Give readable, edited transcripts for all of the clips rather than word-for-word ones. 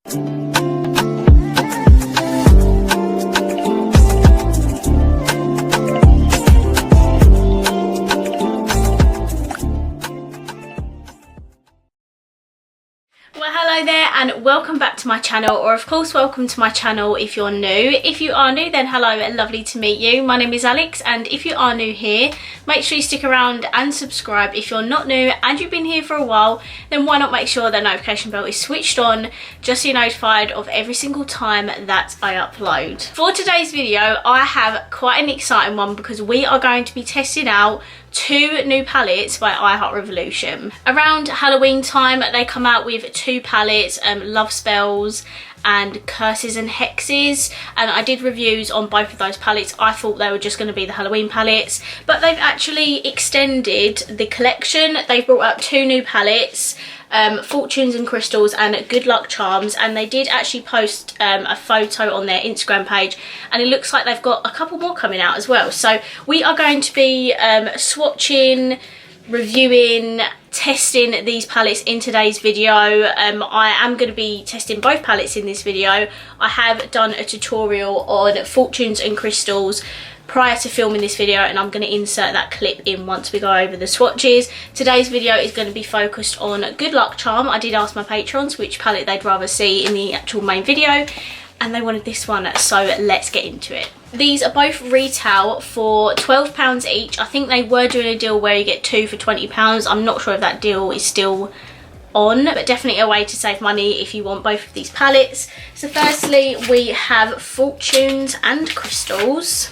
Hello there and welcome back to my channel, or of course welcome to my channel if you're new. If you are new, then hello and lovely to meet you. My name is Alex, and if you are new here, make sure you stick around and subscribe. If you're not new and you've been here for a while, then why not make sure the notification bell is switched on just so you're notified of every single time that I upload. For today's video, I have quite an exciting one because we are going to be testing out 2 new palettes by I Heart Revolution. Around Halloween time, they come out with 2 palettes, Love Spells and Curses and Hexes, and I did reviews on both of those palettes. I thought they were just going to be the Halloween palettes, but they've actually extended the collection. They've brought out 2 new palettes, Fortunes and Crystals and Good Luck Charms, and they did actually post a photo on their Instagram page, and it looks like they've got a couple more coming out as well. So we are going to be swatching, reviewing, testing these palettes in today's video. I am going to be testing both palettes in this video. I have done a tutorial on Fortunes and Crystals prior to filming this video, and I'm going to insert that clip in once we go over the swatches. Today's video is going to be focused on Good Luck Charm. I did ask my patrons which palette they'd rather see in the actual main video, and they wanted this one, so let's get into it. These are both retail for £12 each. I think they were doing a deal where you get 2 for £20. I'm not sure if that deal is still on, but definitely a way to save money if you want both of these palettes. So firstly, we have Fortunes and Crystals,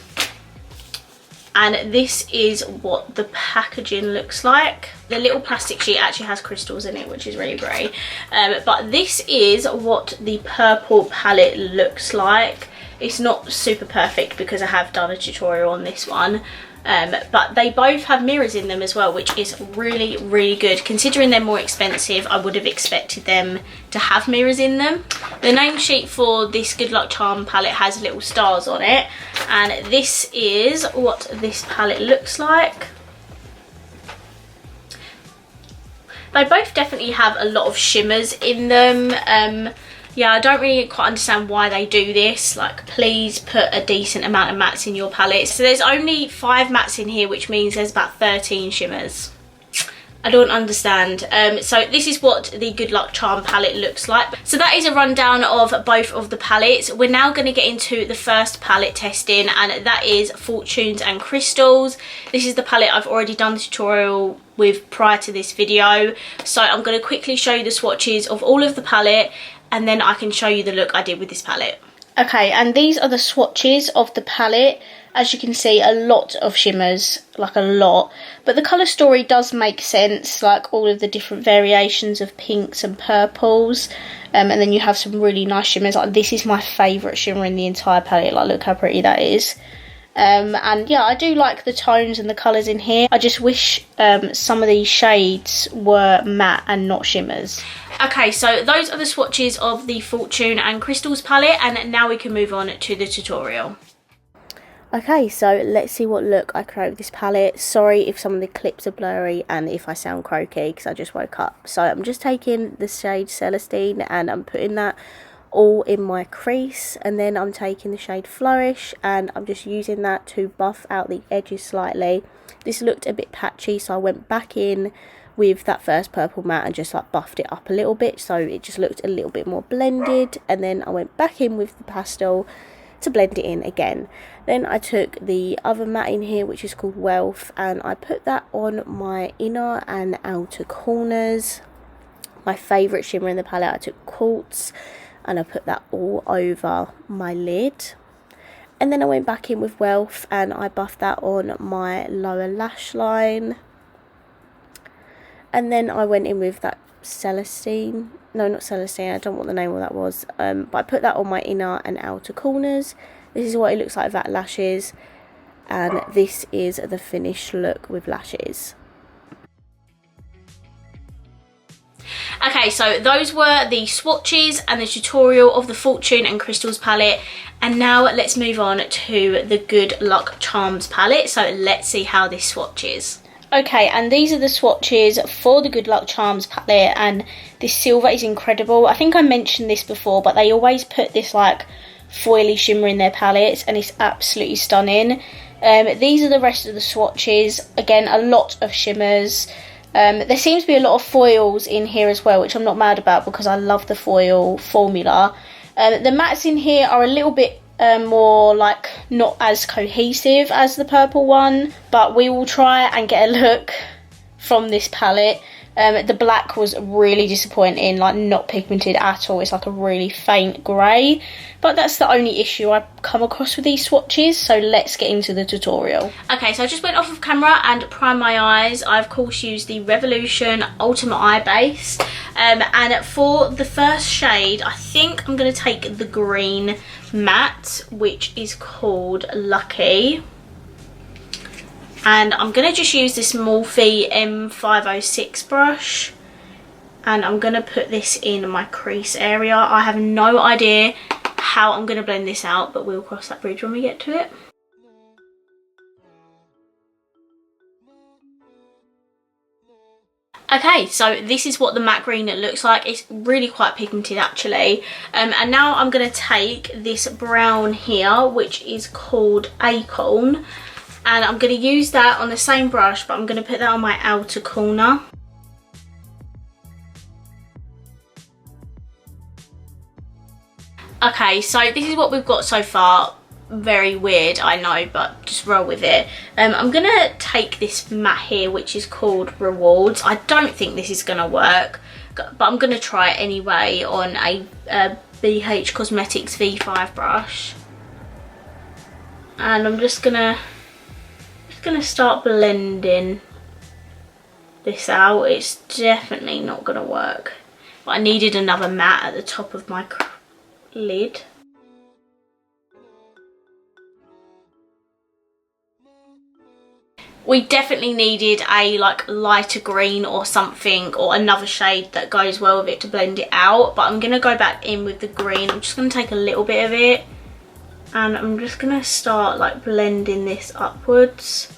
and this is what the packaging looks like. The little plastic sheet actually has crystals in it, which is really great. But this is what the purple palette looks like. It's not super perfect because I have done a tutorial on this one, but they both have mirrors in them as well, which is really, really good. Considering they're more expensive, I would have expected them to have mirrors in them. The name sheet for this Good Luck Charm palette has little stars on it, and this is what this palette looks like. They both definitely have a lot of shimmers in them. Yeah, I don't really quite understand why they do this. Like, please put a decent amount of mattes in your palettes. So there's only 5 mattes in here, which means there's about 13 shimmers. I don't understand. So this is what the Good Luck Charm palette looks like. So that is a rundown of both of the palettes. We're now going to get into the first palette testing, and that is Fortunes and Crystals. This is the palette I've already done the tutorial with prior to this video. So I'm going to quickly show you the swatches of all of the palette, and then I can show you the look I did with this palette. Okay, and these are the swatches of the palette. As you can see, a lot of shimmers, like a lot. But the colour story does make sense, like all of the different variations of pinks and purples. And then you have some really nice shimmers. Like, this is my favourite shimmer in the entire palette. Like, look how pretty that is. And yeah, I do like the tones and the colours in here. I just wish some of these shades were matte and not shimmers. Okay, so those are the swatches of the Fortune and Crystals palette, and now we can move on to the tutorial. Okay, so let's see what look I create with this palette. Sorry if some of the clips are blurry and if I sound croaky because I just woke up. So I'm just taking the shade Celestine and I'm putting that all in my crease, and then I'm taking the shade Flourish and I'm just using that to buff out the edges slightly. This looked a bit patchy, so I went back in with that first purple matte and just like buffed it up a little bit so it just looked a little bit more blended, and then I went back in with the pastel to blend it in again. Then I took the other matte in here, which is called Wealth, and I put that on my inner and outer corners. My favourite shimmer in the palette, I took Quartz, and I put that all over my lid. And then I went back in with Wealth and I buffed that on my lower lash line. And then I went in with that Celestine. No, not Celestine, I don't know what the name of that was. But I put that on my inner and outer corners. This is what it looks like without lashes. And this is the finished look with lashes. Okay, so those were the swatches and the tutorial of the Fortune and Crystals palette. And now let's move on to the Good Luck Charms palette. So let's see how this swatches. Okay, and these are the swatches for the Good Luck Charms palette, and this silver is incredible. I think I mentioned this before, but they always put this like foily shimmer in their palettes, and it's absolutely stunning. These are the rest of the swatches. Again, a lot of shimmers. There seems to be a lot of foils in here as well, which I'm not mad about because I love the foil formula. The mattes in here are a little bit more like not as cohesive as the purple one, but we will try and get a look from this palette. The black was really disappointing, like not pigmented at all. It's like a really faint grey, but that's the only issue I've come across with these swatches, so let's get into the tutorial. Okay, so I just went off of camera and primed my eyes. I of course used the Revolution Ultimate Eye Base, and for the first shade I think I'm going to take the green matte, which is called Lucky. And I'm going to just use this Morphe M506 brush, and I'm going to put this in my crease area. I have no idea how I'm going to blend this out, but we'll cross that bridge when we get to it. Okay, so this is what the matte green looks like. It's really quite pigmented actually. And now I'm going to take this brown here, which is called Acorn. And I'm going to use that on the same brush, but I'm going to put that on my outer corner. Okay, so this is what we've got so far. Very weird, I know, but just roll with it. I'm going to take this matte here, which is called Rewards. I don't think this is going to work, but I'm going to try it anyway on a BH Cosmetics V5 brush. And I'm just going to start blending this out. It's definitely not going to work, but I needed another matte at the top of my lid. We definitely needed a like lighter green or something, or another shade that goes well with it to blend it out, but I'm going to go back in with the green. I'm just going to take a little bit of it, and I'm just going to start like blending this upwards.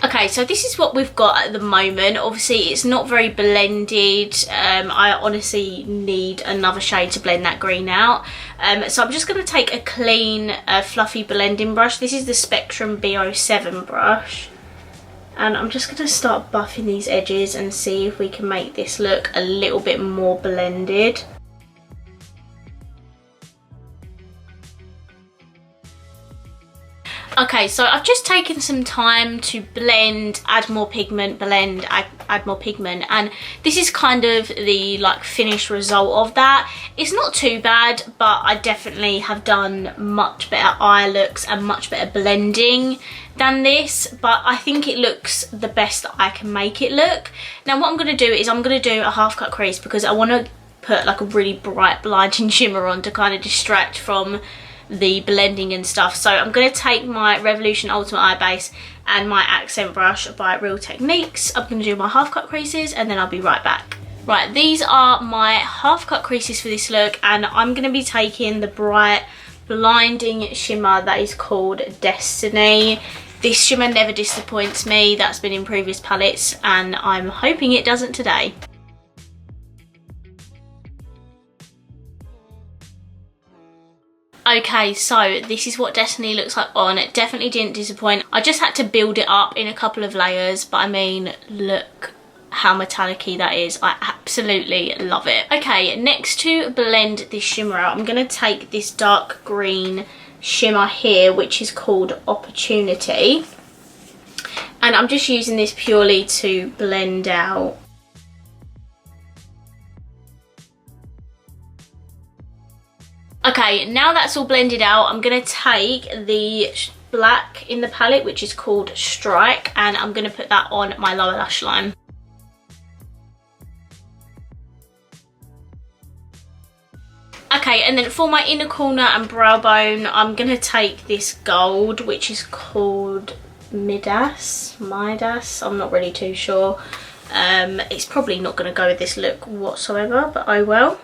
Okay, so this is what we've got at the moment. Obviously it's not very blended. I honestly need another shade to blend that green out. So I'm just going to take a clean fluffy blending brush. This is the Spectrum B07 brush, and I'm just going to start buffing these edges and see if we can make this look a little bit more blended. Okay, so I've just taken some time to blend, add more pigment, blend, add more pigment, and this is kind of the like finished result of that. It's not too bad, but I definitely have done much better eye looks and much better blending than this, but I think it looks the best that I can make it look. Now what I'm going to do is I'm going to do a half cut crease, because I want to put like a really bright blinding shimmer on to kind of distract from the blending and stuff. So I'm going to take my Revolution Ultimate Eye Base and my accent brush by Real Techniques. I'm going to do my half cut creases and then I'll be right back. Right, these are my half cut creases for this look, and I'm going to be taking the bright blinding shimmer that is called Destiny. This shimmer never disappoints me. That's been in previous palettes and I'm hoping it doesn't today. Okay, so this is what Destiny looks like on. It definitely didn't disappoint. I just had to build it up in a couple of layers, but I mean, look how metallic-y that is. I absolutely love it. Okay, next to blend this shimmer out, I'm going to take this dark green shimmer here, which is called Opportunity. And I'm just using this purely to blend out. Okay, now that's all blended out, I'm going to take the black in the palette, which is called Strike, and I'm going to put that on my lower lash line. Okay, and then for my inner corner and brow bone, I'm going to take this gold, which is called Midas, I'm not really too sure. It's probably not going to go with this look whatsoever, but oh well.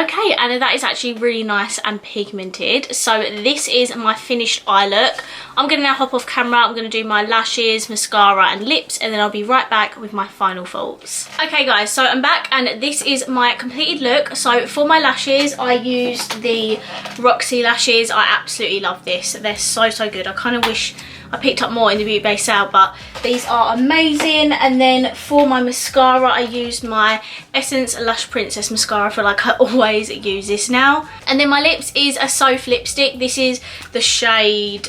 Okay, and that is actually really nice and pigmented. So this is my finished eye look. I'm going to now hop off camera. I'm going to do my lashes, mascara and lips, and then I'll be right back with my final thoughts. Okay guys, so I'm back and this is my completed look. So for my lashes, I used the Roxy lashes. I absolutely love this. They're so good. I kind of wish I picked up more in the Beauty Bay sale, but these are amazing. And then for my mascara, I used my Essence Lush Princess mascara. I feel like I always use this now. And then my lips is a Soph lipstick. This is the shade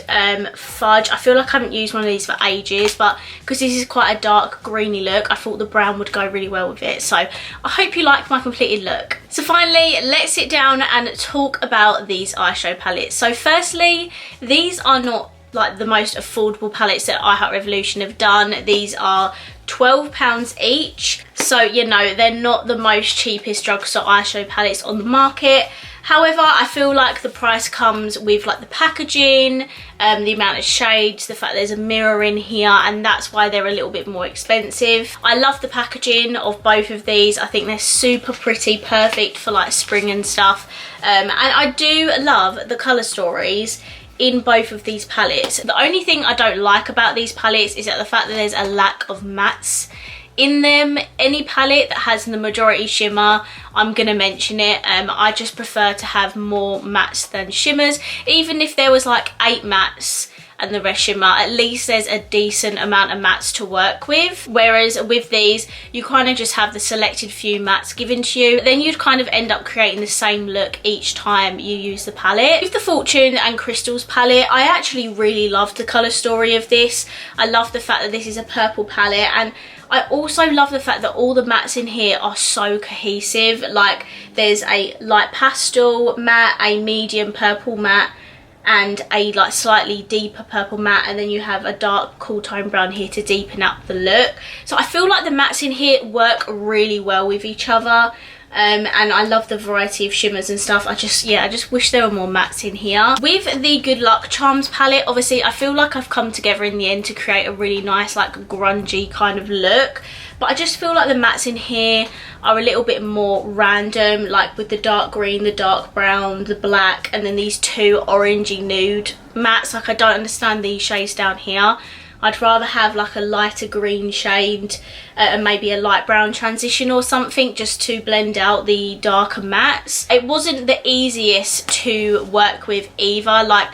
Fudge. I feel like I haven't used one of these for ages, but because this is quite a dark greeny look, I thought the brown would go really well with it. So I hope you like my completed look. So finally, let's sit down and talk about these eyeshadow palettes. So firstly, these are not like the most affordable palettes that I Heart Revolution have done. These are £12 each, so you know they're not the most cheapest drugstore eyeshadow palettes on the market. However, I feel like the price comes with like the packaging, the amount of shades, the fact there's a mirror in here, and that's why they're a little bit more expensive. I love the packaging of both of these. I think they're super pretty, perfect for like spring and stuff. And I do love the colour stories in both of these palettes. The only thing I don't like about these palettes is that the fact that there's a lack of mattes in them. Any palette that has the majority shimmer, I'm gonna mention it. I just prefer to have more mattes than shimmers. Even if there was like 8 mattes and the rest shimmer, at least there's a decent amount of mattes to work with. Whereas with these, you kind of just have the selected few mattes given to you. Then you'd kind of end up creating the same look each time you use the palette. With the Fortune and Crystals palette, I actually really loved the colour story of this. I love the fact that this is a purple palette, and I also love the fact that all the mattes in here are so cohesive. Like there's a light pastel matte, a medium purple matte, and a like slightly deeper purple matte, and then you have a dark cool tone brown here to deepen up the look. So I feel like the mattes in here work really well with each other. And I love the variety of shimmers and stuff. I just wish there were more mattes in here. With the Good Luck Charms palette, obviously I feel like I've come together in the end to create a really nice like grungy kind of look, but I just feel like the mattes in here are a little bit more random, like with the dark green, the dark brown, the black, and then these two orangey nude mattes. Like I don't understand these shades down here. I'd rather have like a lighter green shade and maybe a light brown transition or something, just to blend out the darker mattes. It wasn't the easiest to work with either. Like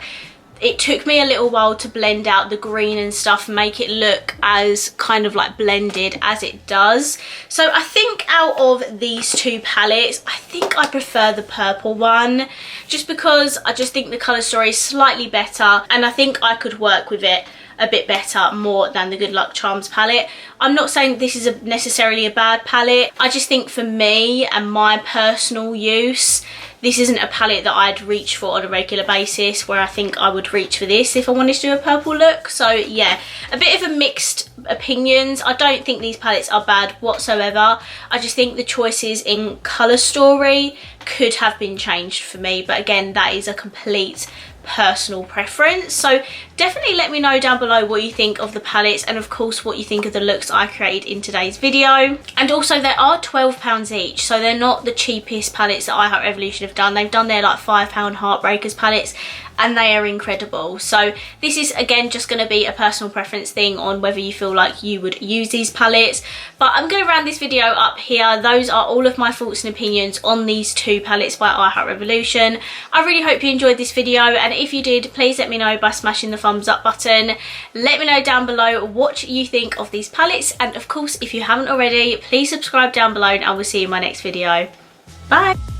it took me a little while to blend out the green and stuff, make it look as kind of like blended as it does. So I think out of these two palettes, I think I prefer the purple one, just because I just think the colour story is slightly better, and I think I could work with it a bit better more than the Good Luck Charms palette. I'm not saying this is necessarily a bad palette. I just think for me and my personal use, this isn't a palette that I'd reach for on a regular basis, where I think I would reach for this if I wanted to do a purple look. So yeah, a bit of a mixed opinions. I don't think these palettes are bad whatsoever. I just think the choices in colour story could have been changed for me, but again, that is a complete personal preference. So definitely let me know down below what you think of the palettes, and of course what you think of the looks I created in today's video. And also they are £12 each, so they're not the cheapest palettes that I Heart Revolution have done. They've done their like £5 Heartbreakers palettes, and they are incredible. So this is again just going to be a personal preference thing on whether you feel like you would use these palettes. But I'm going to round this video up here. Those are all of my thoughts and opinions on these two palettes by I Heart Revolution. I really hope you enjoyed this video, and if you did, please let me know by smashing the thumbs up button. Let me know down below what you think of these palettes, and of course if you haven't already, please subscribe down below, and I will see you in my next video. Bye!